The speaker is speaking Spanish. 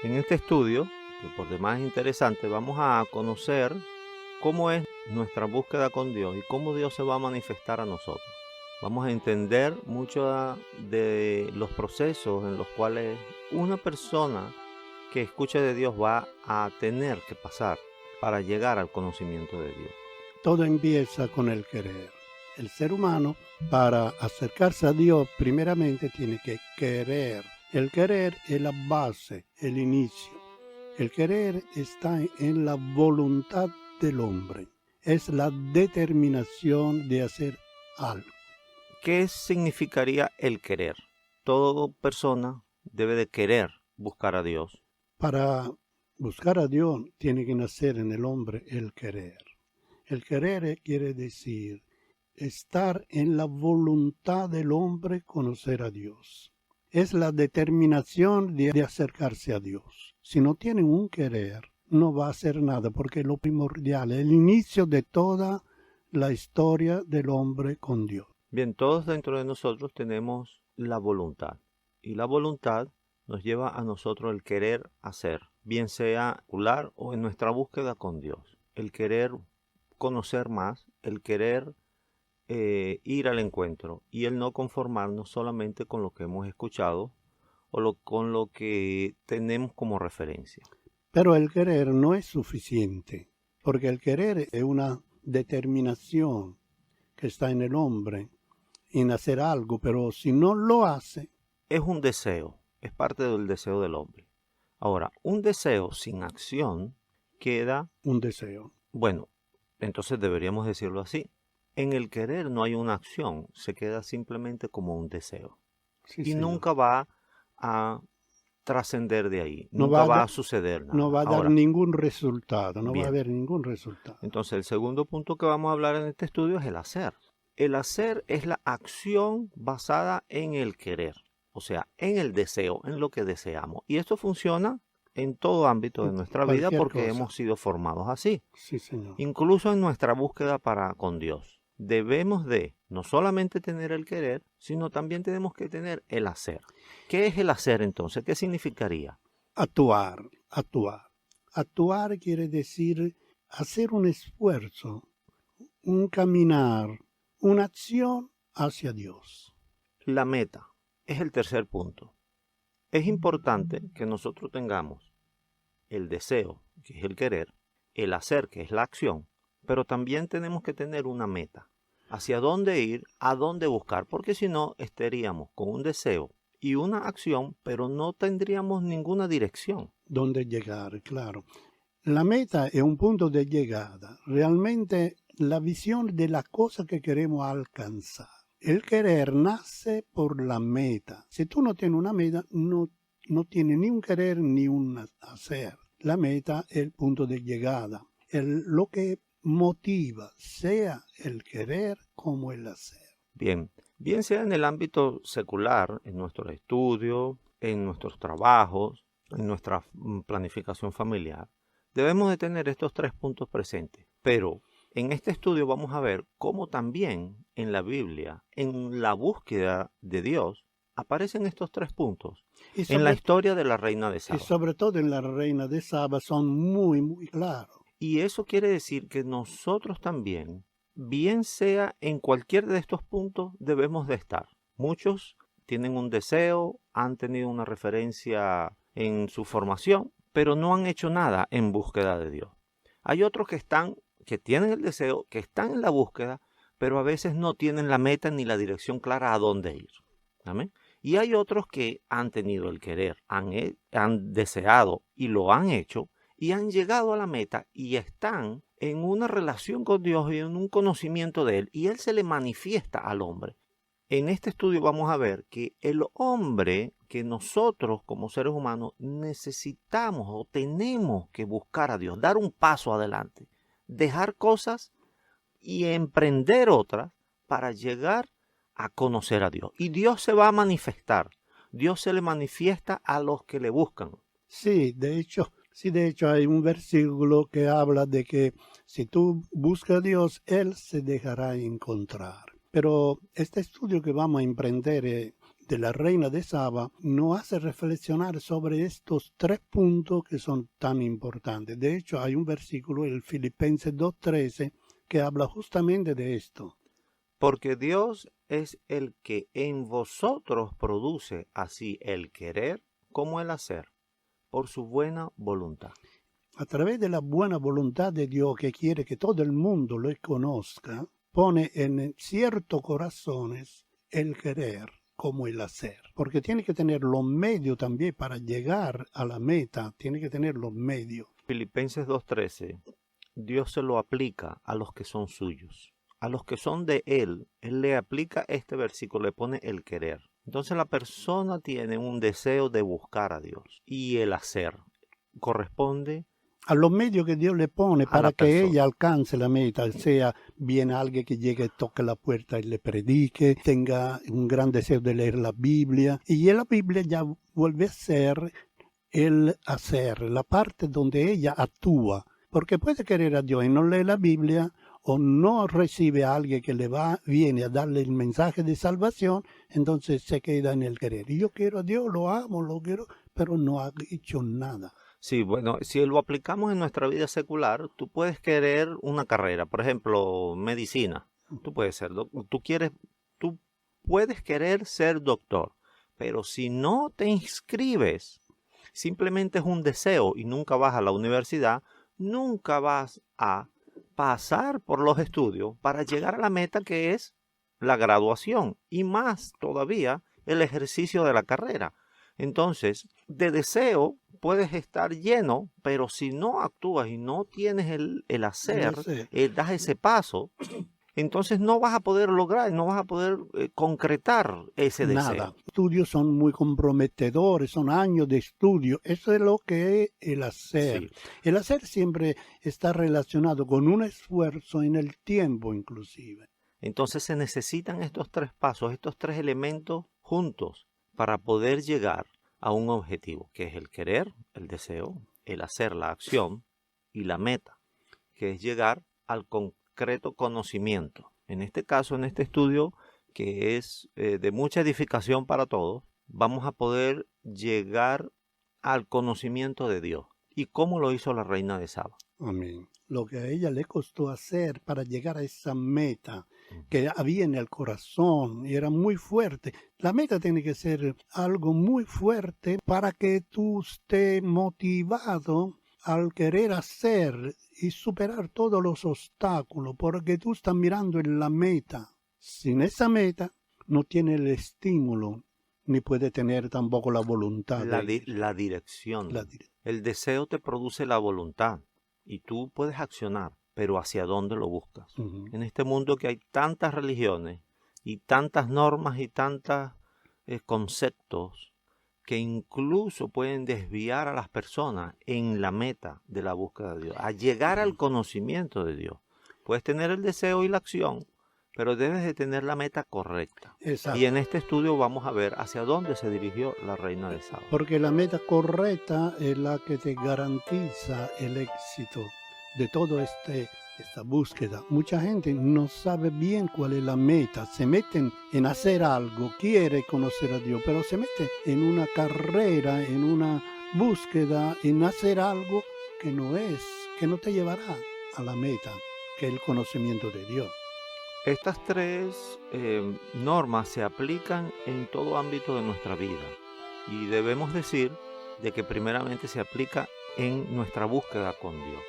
En este estudio, que por demás es interesante, vamos a conocer cómo es nuestra búsqueda con Dios y cómo Dios se va a manifestar a nosotros. Vamos a entender mucho de los procesos en los cuales una persona que escuche de Dios va a tener que pasar para llegar al conocimiento de Dios. Todo empieza con el querer. El ser humano, para acercarse a Dios, primeramente tiene que querer. El querer es la base, el inicio. El querer está en la voluntad del hombre. Es la determinación de hacer algo. ¿Qué significaría el querer? Toda persona debe de querer buscar a Dios. Para buscar a Dios tiene que nacer en el hombre el querer. El querer quiere decir estar en la voluntad del hombre conocer a Dios. Es la determinación de acercarse a Dios. Si no tiene un querer, no va a hacer nada, porque lo primordial, el inicio de toda la historia del hombre con Dios. Bien, todos dentro de nosotros tenemos la voluntad. Y la voluntad nos lleva a nosotros el querer hacer, bien sea ocular o en nuestra búsqueda con Dios. El querer conocer más, el querer ir al encuentro y el no conformarnos solamente con lo que hemos escuchado o con lo que tenemos como referencia. Pero el querer no es suficiente, porque el querer es una determinación que está en el hombre en hacer algo, pero si no lo hace, Es un deseo, es parte del deseo del hombre. Ahora, un deseo sin acción queda, un deseo. bueno, entonces deberíamos decirlo así. En el querer no hay una acción, se queda simplemente como un deseo. Sí, Y señor. nunca va a trascender de ahí, No nunca va a, va da- a suceder no nada. va a dar Ahora, ningún resultado, no va a bien, haber ningún resultado. entonces el segundo punto que vamos a hablar en este estudio es el hacer. El hacer es la acción basada en el querer, o sea, en el deseo, en lo que deseamos. Y esto funciona en todo ámbito de nuestra vida Cualquier porque cosa. hemos sido formados así, Sí, señor. incluso en nuestra búsqueda para con Dios. Debemos de no solamente tener el querer, sino también tenemos que tener el hacer. ¿Qué es el hacer entonces? ¿Qué significaría? Actuar, actuar. Actuar quiere decir hacer un esfuerzo, un caminar, una acción hacia Dios. La meta es el tercer punto. Es importante que nosotros tengamos el deseo, que es el querer, el hacer, que es la acción, pero también tenemos que tener una meta, hacia dónde ir, a dónde buscar, porque si no estaríamos con un deseo y una acción, pero no tendríamos ninguna dirección. Dónde llegar, claro. La meta es un punto de llegada, realmente la visión de la cosa que queremos alcanzar. El querer nace por la meta. Si tú no tienes una meta, no tienes ni un querer ni un hacer. La meta es el punto de llegada. Lo que motiva, sea el querer como el hacer. Bien, bien sea en el ámbito secular, en nuestros estudios, en nuestros trabajos, en nuestra planificación familiar, debemos de tener estos tres puntos presentes. Pero en este estudio vamos a ver cómo también en la Biblia, en la búsqueda de Dios, aparecen estos tres puntos. Y En la sobre, historia de la reina de y Saba. sobre todo en la reina de Saba son muy, muy claros. Y eso quiere decir que nosotros también, bien sea en cualquier de estos puntos, debemos de estar. Muchos tienen un deseo, han tenido una referencia en su formación, pero no han hecho nada en búsqueda de Dios. Hay otros que tienen el deseo, que están en la búsqueda, pero a veces no tienen la meta ni la dirección clara a dónde ir. ¿Amén? Y hay otros que han tenido el querer, han deseado y lo han hecho, y han llegado a la meta y están en una relación con Dios y en un conocimiento de Él, y Él se le manifiesta al hombre. En este estudio vamos a ver que el hombre, que nosotros como seres humanos necesitamos o tenemos que buscar a Dios, dar un paso adelante, dejar cosas y emprender otras para llegar a conocer a Dios. Y Dios se va a manifestar. Dios se le manifiesta a los que le buscan. Sí, de hecho hay un versículo que habla de que si tú buscas a Dios, Él se dejará encontrar. Pero este estudio que vamos a emprender de la reina de Saba nos hace reflexionar sobre estos 3 puntos que son tan importantes. De hecho, hay un versículo, el Filipenses 2:13, que habla justamente de esto. Porque Dios es el que en vosotros produce así el querer como el hacer, por su buena voluntad. A través de la buena voluntad de Dios, que quiere que todo el mundo lo conozca, pone en ciertos corazones el querer como el hacer. Porque tiene que tener los medios también para llegar a la meta, tiene que tener los medios. Filipenses 2:13, Dios se lo aplica a los que son suyos. A los que son de Él le aplica este versículo, le pone el querer. Entonces la persona tiene un deseo de buscar a Dios y el hacer corresponde a los medios que Dios le pone para que ella alcance la meta, sea bien alguien que llegue, toque la puerta y le predique, tenga un gran deseo de leer la Biblia, y la Biblia ya vuelve a ser el hacer, la parte donde ella actúa, porque puede querer a Dios y no lee la Biblia, o no recibe a alguien que viene a darle el mensaje de salvación, entonces se queda en el querer. Y yo quiero a Dios, lo amo, lo quiero, pero no ha hecho nada. Sí, bueno, si lo aplicamos en nuestra vida secular, tú puedes querer una carrera, por ejemplo, medicina. Tú puedes querer ser doctor, pero si no te inscribes, simplemente es un deseo y nunca vas a la universidad, nunca vas a pasar por los estudios para llegar a la meta, que es la graduación y más todavía el ejercicio de la carrera. Entonces, de deseo puedes estar lleno, pero si no actúas y no tienes el hacer, das ese paso, entonces no vas a poder lograr, no vas a poder concretar ese deseo. Nada. Los estudios son muy comprometedores, son años de estudio. Eso es lo que es el hacer. Sí. El hacer siempre está relacionado con un esfuerzo en el tiempo inclusive. Entonces se necesitan estos 3 pasos, estos 3 elementos juntos para poder llegar a un objetivo, que es el querer, el deseo, el hacer, la acción, y la meta, que es llegar al concreto conocimiento. En este caso, en este estudio, que es de mucha edificación para todos, vamos a poder llegar al conocimiento de Dios. ¿Y cómo lo hizo la reina de Saba? Amén. Lo que a ella le costó hacer para llegar a esa meta que había en el corazón y era muy fuerte. La meta tiene que ser algo muy fuerte para que tú estés motivado al querer hacer y superar todos los obstáculos, porque tú estás mirando en la meta. Sin esa meta no tiene el estímulo, ni puede tener tampoco la voluntad. La dirección. El deseo te produce la voluntad y tú puedes accionar, pero ¿hacia dónde lo buscas? En este mundo que hay tantas religiones y tantas normas y tantos conceptos que incluso pueden desviar a las personas en la meta de la búsqueda de Dios, a llegar al conocimiento de Dios. Puedes tener el deseo y la acción, pero debes de tener la meta correcta. Exacto. Y en este estudio vamos a ver hacia dónde se dirigió la reina de Saba. Porque la meta correcta es la que te garantiza el éxito de toda esta búsqueda. Mucha gente no sabe bien cuál es la meta. Se meten en hacer algo, quiere conocer a Dios, pero se mete en una carrera, en una búsqueda, en hacer algo que no te llevará a la meta, que es el conocimiento de Dios. Estas 3 normas se aplican en todo ámbito de nuestra vida y debemos decir de que primeramente se aplica en nuestra búsqueda con Dios.